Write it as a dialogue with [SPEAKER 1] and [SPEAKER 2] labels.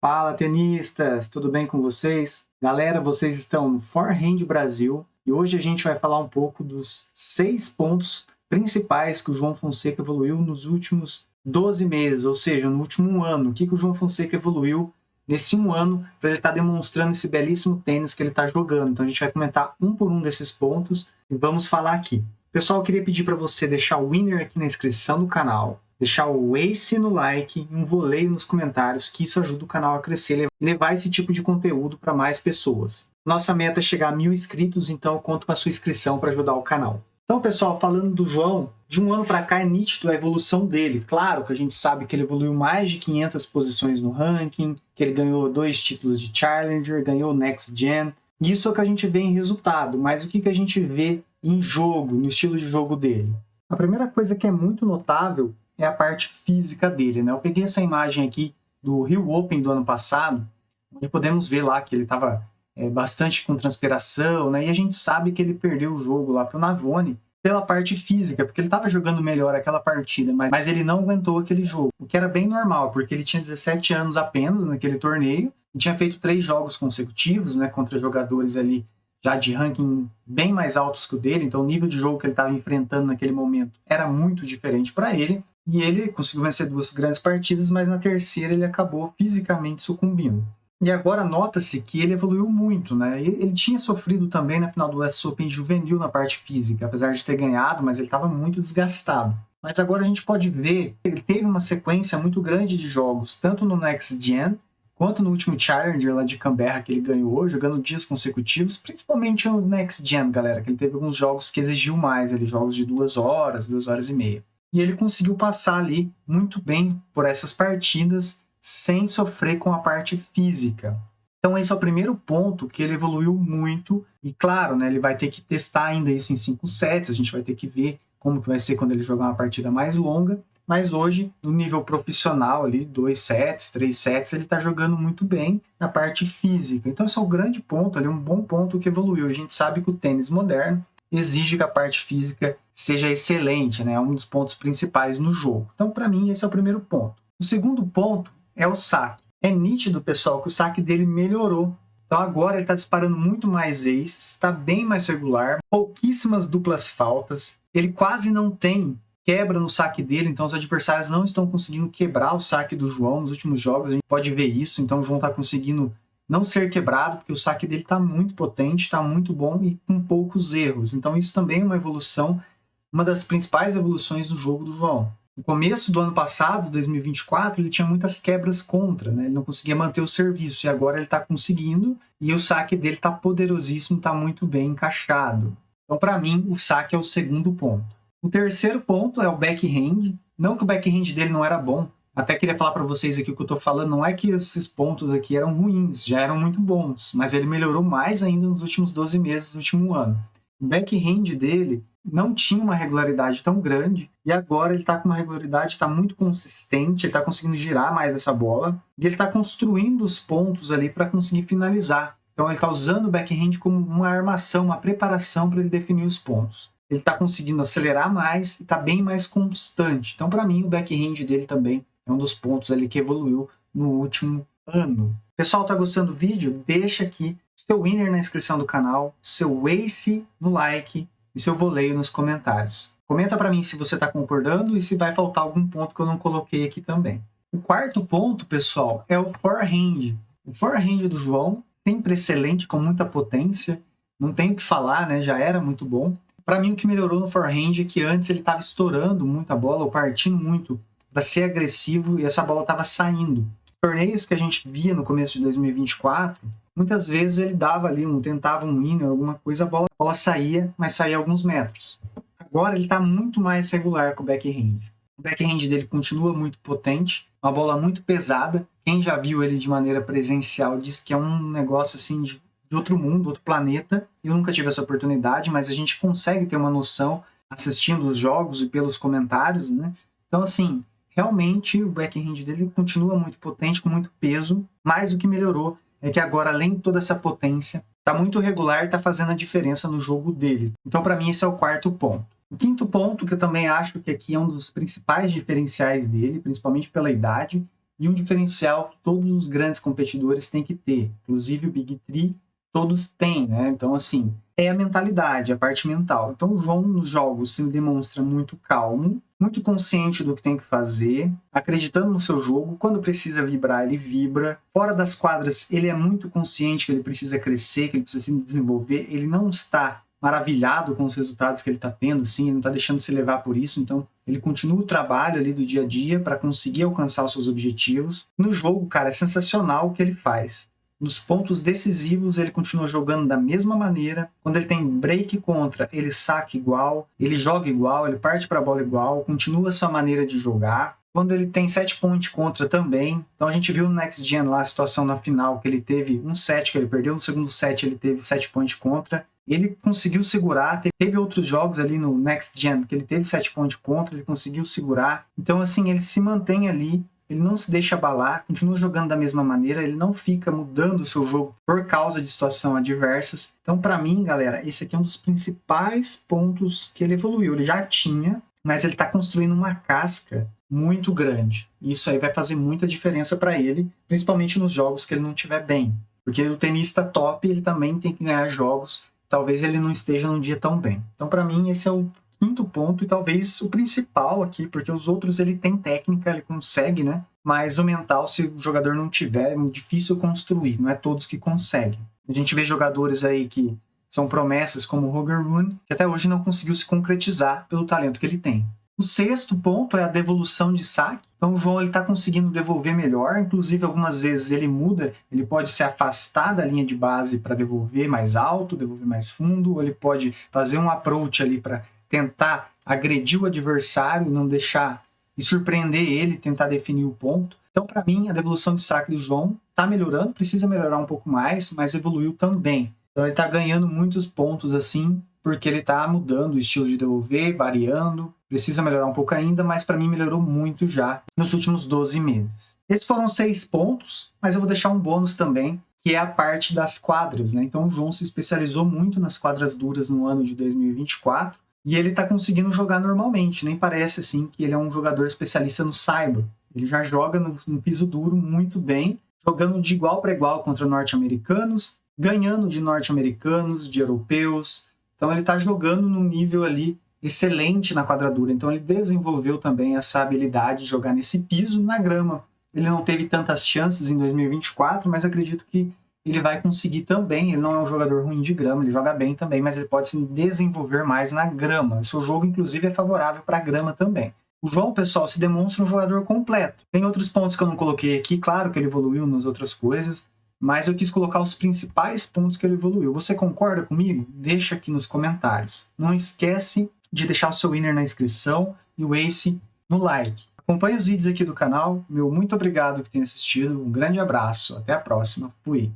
[SPEAKER 1] Fala, tenistas! Tudo bem com vocês? Galera, vocês estão no Forehand Brasil e hoje a gente vai falar um pouco dos 6 pontos principais que o João Fonseca evoluiu nos últimos 12 meses, ou seja, no último ano. O que o João Fonseca evoluiu nesse um ano para ele estar demonstrando esse belíssimo tênis que ele está jogando. Então a gente vai comentar um por um desses pontos e vamos falar aqui. Pessoal, eu queria pedir para você deixar o winner aqui na inscrição do canal, deixar o ace no like e um voleio nos comentários, que isso ajuda o canal a crescer e levar esse tipo de conteúdo para mais pessoas. Nossa meta é chegar a 1000 inscritos, então eu conto com a sua inscrição para ajudar o canal. Então, pessoal, falando do João, de um ano para cá é nítido a evolução dele. Claro que a gente sabe que ele evoluiu mais de 500 posições no ranking, que ele ganhou 2 títulos de Challenger, ganhou Next Gen. Isso é o que a gente vê em resultado, mas o que a gente vê em jogo, no estilo de jogo dele? A primeira coisa que é muito notável é a parte física dele, né? Eu peguei essa imagem aqui do Rio Open do ano passado, onde podemos ver lá que ele estava bastante com transpiração, né? E a gente sabe que ele perdeu o jogo lá para o Navone pela parte física, porque ele estava jogando melhor aquela partida, mas ele não aguentou aquele jogo, o que era bem normal, porque ele tinha 17 anos apenas naquele torneio e tinha feito 3 jogos consecutivos, né, contra jogadores ali já de ranking bem mais altos que o dele, então o nível de jogo que ele estava enfrentando naquele momento era muito diferente para ele, e ele conseguiu vencer 2 grandes partidas, mas na terceira ele acabou fisicamente sucumbindo. E agora nota-se que ele evoluiu muito, né? Ele tinha sofrido também na final do US Open juvenil na parte física, apesar de ter ganhado, mas ele estava muito desgastado. Mas agora a gente pode ver que ele teve uma sequência muito grande de jogos, tanto no Next Gen, quanto no último Challenger lá de Canberra que ele ganhou, jogando dias consecutivos, principalmente no Next Gen, galera, que ele teve alguns jogos que exigiu mais, ali, jogos de 2 horas, 2 horas e meia. E ele conseguiu passar ali muito bem por essas partidas, sem sofrer com a parte física. Então esse é o primeiro ponto que ele evoluiu muito, e claro, né, ele vai ter que testar ainda isso em 5 sets, a gente vai ter que ver como que vai ser quando ele jogar uma partida mais longa, mas hoje, no nível profissional, ali, 2 sets, 3 sets, ele está jogando muito bem na parte física. Então esse é o grande ponto, ali, um bom ponto que evoluiu. A gente sabe que o tênis moderno exige que a parte física seja excelente, né? É um dos pontos principais no jogo. Então, para mim, esse é o primeiro ponto. O segundo ponto é o saque. É nítido, pessoal, que o saque dele melhorou. Então agora ele está disparando muito mais aces, está bem mais regular, pouquíssimas duplas faltas, ele quase não tem quebra no saque dele, então os adversários não estão conseguindo quebrar o saque do João. Nos últimos jogos a gente pode ver isso, então o João está conseguindo não ser quebrado, porque o saque dele está muito potente, está muito bom e com poucos erros. Então isso também é uma evolução, uma das principais evoluções do jogo do João. No começo do ano passado, 2024, ele tinha muitas quebras contra, né? Ele não conseguia manter o serviço, e agora ele está conseguindo, e o saque dele está poderosíssimo, está muito bem encaixado. Então, para mim, o saque é o segundo ponto. O terceiro ponto é o backhand. Não que o backhand dele não era bom, até queria falar para vocês aqui o que eu estou falando, não é que esses pontos aqui eram ruins, já eram muito bons, mas ele melhorou mais ainda nos últimos 12 meses do último ano. O backhand dele não tinha uma regularidade tão grande, e agora ele está com uma regularidade, está muito consistente, ele está conseguindo girar mais essa bola, e ele está construindo os pontos ali para conseguir finalizar. Então ele está usando o backhand como uma armação, uma preparação para ele definir os pontos. Ele está conseguindo acelerar mais e está bem mais constante. Então, para mim, o backhand dele também é um dos pontos ali que evoluiu no último ano. Pessoal, tá gostando do vídeo? Deixa aqui seu winner na inscrição do canal, seu ace no like e seu voleio nos comentários. Comenta para mim se você está concordando e se vai faltar algum ponto que eu não coloquei aqui também. O quarto ponto, pessoal, é o forehand. O forehand do João, sempre excelente, com muita potência. Não tem o que falar, né? Já era muito bom. Para mim, o que melhorou no forehand é que antes ele estava estourando muita bola ou partindo muito para ser agressivo e essa bola estava saindo. Torneios que a gente via no começo de 2024, muitas vezes ele dava ali, tentava um winner, alguma coisa, a bola saía, mas saía alguns metros. Agora ele está muito mais regular com o backhand. O backhand dele continua muito potente, uma bola muito pesada. Quem já viu ele de maneira presencial diz que é um negócio assim de outro mundo, outro planeta. Eu nunca tive essa oportunidade, mas a gente consegue ter uma noção assistindo os jogos e pelos comentários, né? Então, assim, realmente o backhand dele continua muito potente, com muito peso, mas o que melhorou é que agora, além de toda essa potência, está muito regular e está fazendo a diferença no jogo dele. Então, para mim, esse é o quarto ponto. O quinto ponto, que eu também acho que aqui é um dos principais diferenciais dele, principalmente pela idade, e um diferencial que todos os grandes competidores têm que ter, inclusive o Big Three, todos têm, né? Então, assim, é a mentalidade, a parte mental. Então, o João, nos jogos, se demonstra muito calmo, muito consciente do que tem que fazer, acreditando no seu jogo. Quando precisa vibrar, ele vibra. Fora das quadras, ele é muito consciente que ele precisa crescer, que ele precisa se desenvolver. Ele não está maravilhado com os resultados que ele está tendo, sim, ele não está deixando se levar por isso, então ele continua o trabalho ali do dia a dia para conseguir alcançar os seus objetivos. No jogo, cara, é sensacional o que ele faz. Nos pontos decisivos, ele continua jogando da mesma maneira. Quando ele tem break contra, ele saca igual, ele joga igual, ele parte para a bola igual, continua a sua maneira de jogar. Quando ele tem 7 point contra também. Então a gente viu no Next Gen lá a situação na final, que ele teve um set que ele perdeu, no segundo set ele teve 7 point contra. Ele conseguiu segurar, teve outros jogos ali no Next Gen que ele teve 7 point contra, ele conseguiu segurar. Então assim, ele se mantém ali, ele não se deixa abalar, continua jogando da mesma maneira, ele não fica mudando o seu jogo por causa de situações adversas. Então para mim, galera, esse aqui é um dos principais pontos que ele evoluiu. Ele já tinha, mas ele está construindo uma casca muito grande. Isso aí vai fazer muita diferença para ele, principalmente nos jogos que ele não estiver bem. Porque o tenista top, ele também tem que ganhar jogos, talvez ele não esteja num dia tão bem. Então, para mim, esse é o quinto ponto e talvez o principal aqui, porque os outros ele tem técnica, ele consegue, né? Mas o mental, se o jogador não tiver, é muito difícil construir, não é todos que conseguem. A gente vê jogadores aí que são promessas, como o Roger Rune, que até hoje não conseguiu se concretizar pelo talento que ele tem. O sexto ponto é a devolução de saque. Então o João está conseguindo devolver melhor, inclusive algumas vezes ele muda, ele pode se afastar da linha de base para devolver mais alto, devolver mais fundo, ou ele pode fazer um approach ali para tentar agredir o adversário, não deixar e surpreender ele, tentar definir o ponto. Então, para mim, a devolução de saque do João está melhorando, precisa melhorar um pouco mais, mas evoluiu também. Então, ele está ganhando muitos pontos assim, porque ele está mudando o estilo de devolver, variando. Precisa melhorar um pouco ainda, mas para mim melhorou muito já nos últimos 12 meses. Esses foram 6 pontos, mas eu vou deixar um bônus também, que é a parte das quadras, né? Então, o João se especializou muito nas quadras duras no ano de 2024, e ele está conseguindo jogar normalmente, nem parece assim que ele é um jogador especialista no saibro. Ele já joga no piso duro muito bem, jogando de igual para igual contra norte-americanos, ganhando de norte-americanos, de europeus. Então ele está jogando num nível ali excelente na quadradura. Então ele desenvolveu também essa habilidade de jogar nesse piso na grama. Ele não teve tantas chances em 2024, mas acredito que ele vai conseguir também. Ele não é um jogador ruim de grama, ele joga bem também, mas ele pode se desenvolver mais na grama. O seu jogo, inclusive, é favorável para a grama também. O João, pessoal, se demonstra um jogador completo. Tem outros pontos que eu não coloquei aqui, claro que ele evoluiu nas outras coisas, mas eu quis colocar os principais pontos que ele evoluiu. Você concorda comigo? Deixa aqui nos comentários. Não esquece de deixar o seu winner na inscrição e o ace no like. Acompanhe os vídeos aqui do canal. Meu muito obrigado por ter assistido. Um grande abraço. Até a próxima. Fui.